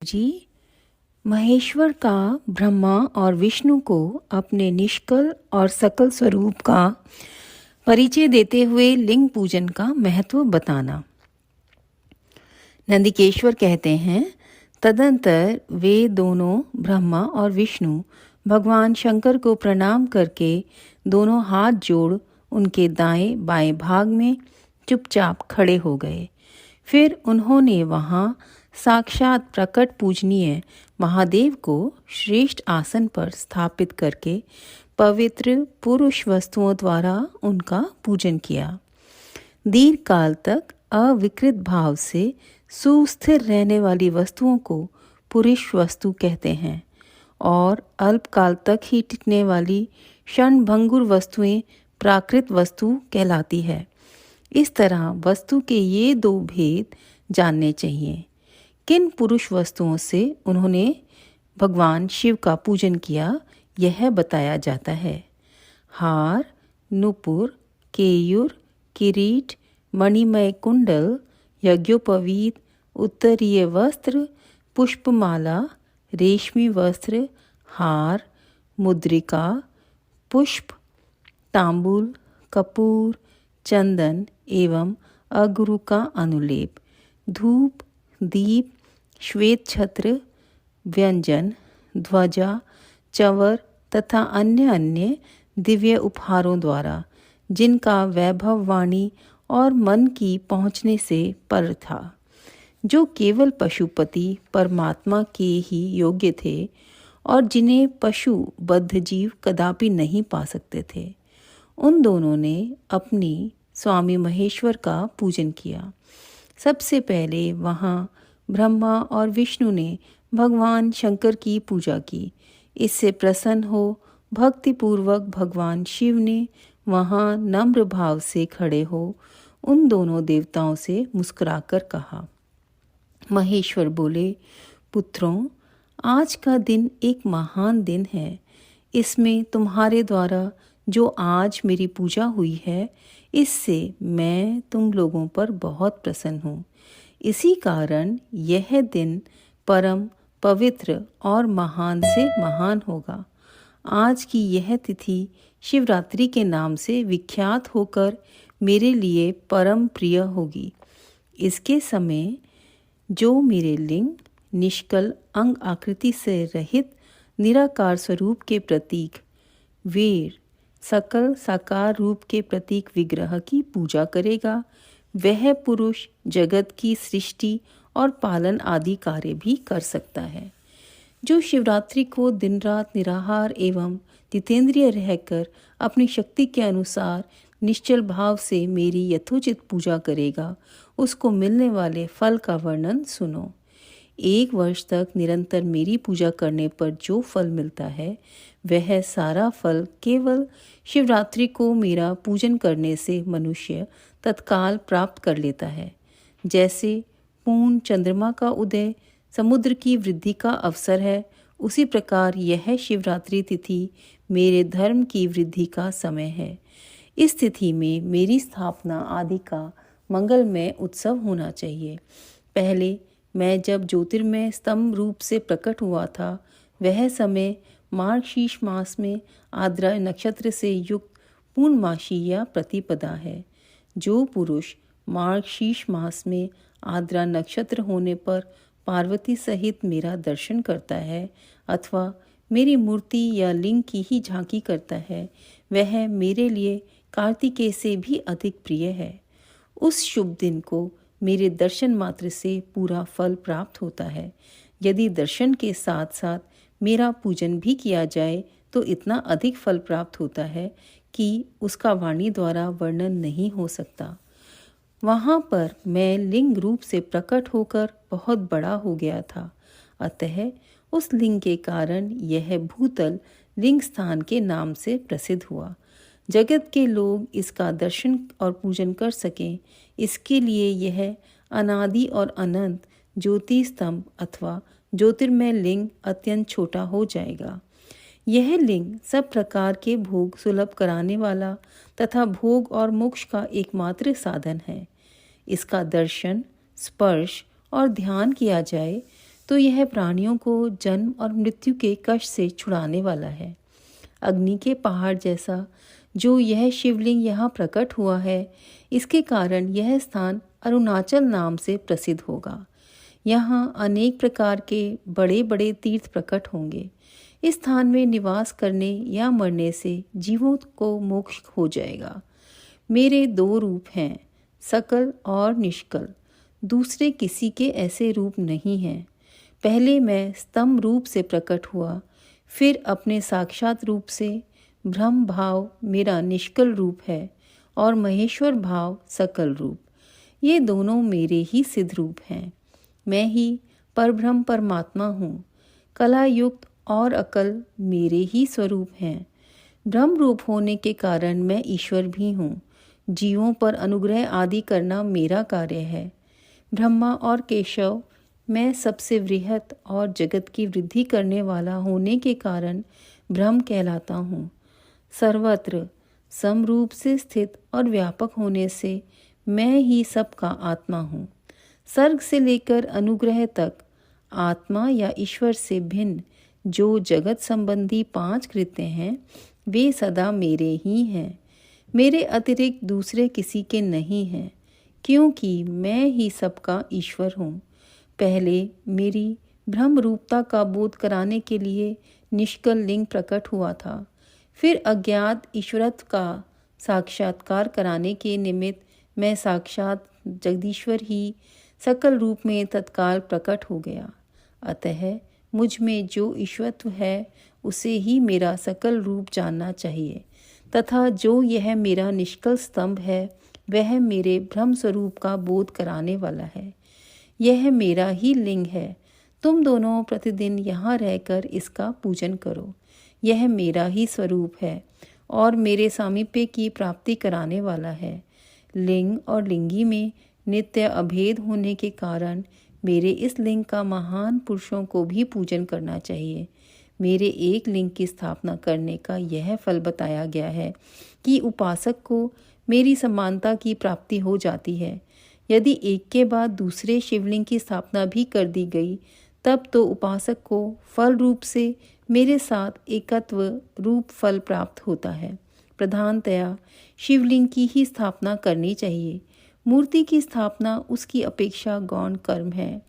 जी महेश्वर का ब्रह्मा और विष्णु को अपने निष्कल और सकल स्वरूप का परिचय देते हुए लिंग पूजन का महत्व बताना। नंदिकेश्वर कहते हैं, तदंतर वे दोनों ब्रह्मा और विष्णु भगवान शंकर को प्रणाम करके दोनों हाथ जोड़ उनके दाएं बाएं भाग में चुपचाप खड़े हो गए। फिर उन्होंने वहाँ साक्षात प्रकट पूजनीय महादेव को श्रेष्ठ आसन पर स्थापित करके पवित्र पुरुष वस्तुओं द्वारा उनका पूजन किया। दीर्घ काल तक अविकृत भाव से सुस्थिर रहने वाली वस्तुओं को पुरुष वस्तु कहते हैं और अल्पकाल तक ही टिकने वाली क्षणभंगुर वस्तुएं प्राकृत वस्तु कहलाती है। इस तरह वस्तु के ये दो भेद जानने चाहिए। किन पुरुष वस्तुओं से उन्होंने भगवान शिव का पूजन किया, यह बताया जाता है। हार, नुपुर, केयूर, किरीट, मणिमय कुंडल, यज्ञोपवीत, उत्तरीय वस्त्र, पुष्पमाला, रेशमी वस्त्र, हार, मुद्रिका, पुष्प, तांबूल, कपूर, चंदन एवं अगरु का अनुलेप, धूप, दीप, श्वेत छत्र, व्यंजन, ध्वजा, चंवर तथा अन्य दिव्य उपहारों द्वारा जिनका वैभव वाणी और मन की पहुँचने से पर था, जो केवल पशुपति परमात्मा के ही योग्य थे और जिन्हें पशु बद्ध जीव कदापि नहीं पा सकते थे, उन दोनों ने अपनी स्वामी महेश्वर का पूजन किया। सबसे पहले वहाँ ब्रह्मा और विष्णु ने भगवान शंकर की पूजा की। इससे प्रसन्न हो भक्तिपूर्वक भगवान शिव ने वहाँ नम्र भाव से खड़े हो उन दोनों देवताओं से मुस्कुराकर कहा। महेश्वर बोले, पुत्रों, आज का दिन एक महान दिन है। इसमें तुम्हारे द्वारा जो आज मेरी पूजा हुई है, इससे मैं तुम लोगों पर बहुत प्रसन्न हूँ। इसी कारण यह दिन परम पवित्र और महान से महान होगा। आज की यह तिथि शिवरात्रि के नाम से विख्यात होकर मेरे लिए परम प्रिय होगी। इसके समय जो मेरे लिंग, निष्कल अंग आकृति से रहित निराकार स्वरूप के प्रतीक, वीर, सकल साकार रूप के प्रतीक विग्रह की पूजा करेगा, वह पुरुष जगत की सृष्टि और पालन आदि कार्य भी कर सकता है। जो शिवरात्रि को दिन रात निराहार एवं जितेंद्रिय रहकर अपनी शक्ति के अनुसार निश्चल भाव से मेरी यथोचित पूजा करेगा, उसको मिलने वाले फल का वर्णन सुनो। 1 वर्ष तक निरंतर मेरी पूजा करने पर जो फल मिलता है, वह सारा फल केवल शिवरात्रि को मेरा पूजन करने से मनुष्य तत्काल प्राप्त कर लेता है। जैसे पूर्ण चंद्रमा का उदय समुद्र की वृद्धि का अवसर है, उसी प्रकार यह शिवरात्रि तिथि मेरे धर्म की वृद्धि का समय है। इस तिथि में मेरी स्थापना आदि का मंगलमय उत्सव होना चाहिए। पहले मैं जब ज्योतिर्मय स्तंभ रूप से प्रकट हुआ था, वह समय मार्गशीर्ष मास में आद्रा नक्षत्र से युक्त पूर्णमासी या प्रतिपदा है। जो पुरुष मार्गशीर्ष मास में आद्रा नक्षत्र होने पर पार्वती सहित मेरा दर्शन करता है अथवा मेरी मूर्ति या लिंग की ही झांकी करता है, वह मेरे लिए कार्तिकेय से भी अधिक प्रिय है। उस शुभ दिन को मेरे दर्शन मात्र से पूरा फल प्राप्त होता है। यदि दर्शन के साथ साथ मेरा पूजन भी किया जाए तो इतना अधिक फल प्राप्त होता है कि उसका वाणी द्वारा वर्णन नहीं हो सकता। वहाँ पर मैं लिंग रूप से प्रकट होकर बहुत बड़ा हो गया था, अतः उस लिंग के कारण यह भूतल लिंग स्थान के नाम से प्रसिद्ध हुआ। जगत के लोग इसका दर्शन और पूजन कर सकें, इसके लिए यह अनादि और अनंत ज्योति स्तंभ अथवा ज्योतिर्मय लिंग अत्यंत छोटा हो जाएगा। यह लिंग सब प्रकार के भोग सुलभ कराने वाला तथा भोग और मोक्ष का एकमात्र साधन है। इसका दर्शन, स्पर्श और ध्यान किया जाए तो यह प्राणियों को जन्म और मृत्यु के कष्ट से छुड़ाने वाला है। अग्नि के पहाड़ जैसा जो यह शिवलिंग यहाँ प्रकट हुआ है, इसके कारण यह स्थान अरुणाचल नाम से प्रसिद्ध होगा। यहाँ अनेक प्रकार के बड़े बड़े तीर्थ प्रकट होंगे। इस स्थान में निवास करने या मरने से जीवों को मोक्ष हो जाएगा। मेरे 2 रूप हैं, सकल और निष्कल। दूसरे किसी के ऐसे रूप नहीं हैं। पहले मैं स्तंभ रूप से प्रकट हुआ, फिर अपने साक्षात रूप से। ब्रह्म भाव मेरा निष्कल रूप है और महेश्वर भाव सकल रूप। ये दोनों मेरे ही सिद्ध रूप हैं। मैं ही परब्रह्म परमात्मा हूँ। कला युक्त और अकल मेरे ही स्वरूप हैं। ब्रह्म रूप होने के कारण मैं ईश्वर भी हूँ। जीवों पर अनुग्रह आदि करना मेरा कार्य है। ब्रह्मा और केशव मैं सबसे वृहत और जगत की वृद्धि करने वाला होने के कारण ब्रह्म कहलाता हूँ। सर्वत्र समरूप से स्थित और व्यापक होने से मैं ही सबका आत्मा हूँ। सर्ग से लेकर अनुग्रह तक आत्मा या ईश्वर से भिन्न जो जगत संबंधी 5 कृत्य हैं, वे सदा मेरे ही हैं। मेरे अतिरिक्त दूसरे किसी के नहीं हैं, क्योंकि मैं ही सबका ईश्वर हूँ। पहले मेरी ब्रह्म रूपता का बोध कराने के लिए निष्कल लिंग प्रकट हुआ था। फिर अज्ञात ईश्वरत्व का साक्षात्कार कराने के निमित्त मैं साक्षात जगदीश्वर ही सकल रूप में तत्काल प्रकट हो गया। अतः मुझ में जो ईश्वरत्व है उसे ही मेरा सकल रूप जानना चाहिए, तथा जो यह मेरा निष्कल स्तंभ है वह मेरे ब्रह्म स्वरूप का बोध कराने वाला है। यह मेरा ही लिंग है। तुम दोनों प्रतिदिन यहाँ रहकर इसका पूजन करो। यह मेरा ही स्वरूप है और मेरे सामीप्य की प्राप्ति कराने वाला है। लिंग और लिंगी में नित्य अभेद होने के कारण मेरे इस लिंग का महान पुरुषों को भी पूजन करना चाहिए। मेरे एक लिंग की स्थापना करने का यह फल बताया गया है कि उपासक को मेरी समानता की प्राप्ति हो जाती है। यदि एक के बाद दूसरे शिवलिंग की स्थापना भी कर दी गई, तब तो उपासक को फल रूप से मेरे साथ एकत्व रूप फल प्राप्त होता है। प्रधानतया शिवलिंग की ही स्थापना करनी चाहिए। मूर्ति की स्थापना उसकी अपेक्षा गौण कर्म है।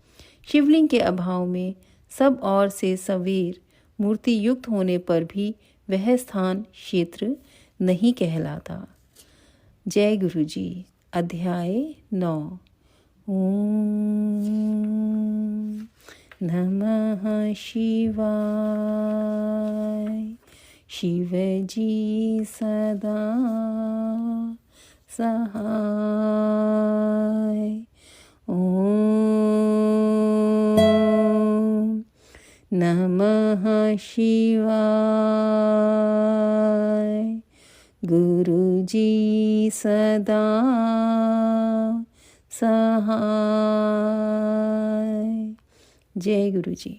शिवलिंग के अभाव में सब और से सवेर मूर्ति युक्त होने पर भी वह स्थान क्षेत्र नहीं कहलाता। जय गुरु जी। अध्याय 9। ओम नमः शिवाय। शिव जी सदा सहाय। ओम नमः शिवाय। गुरु जी सदा सहाय। जय गुरु जी।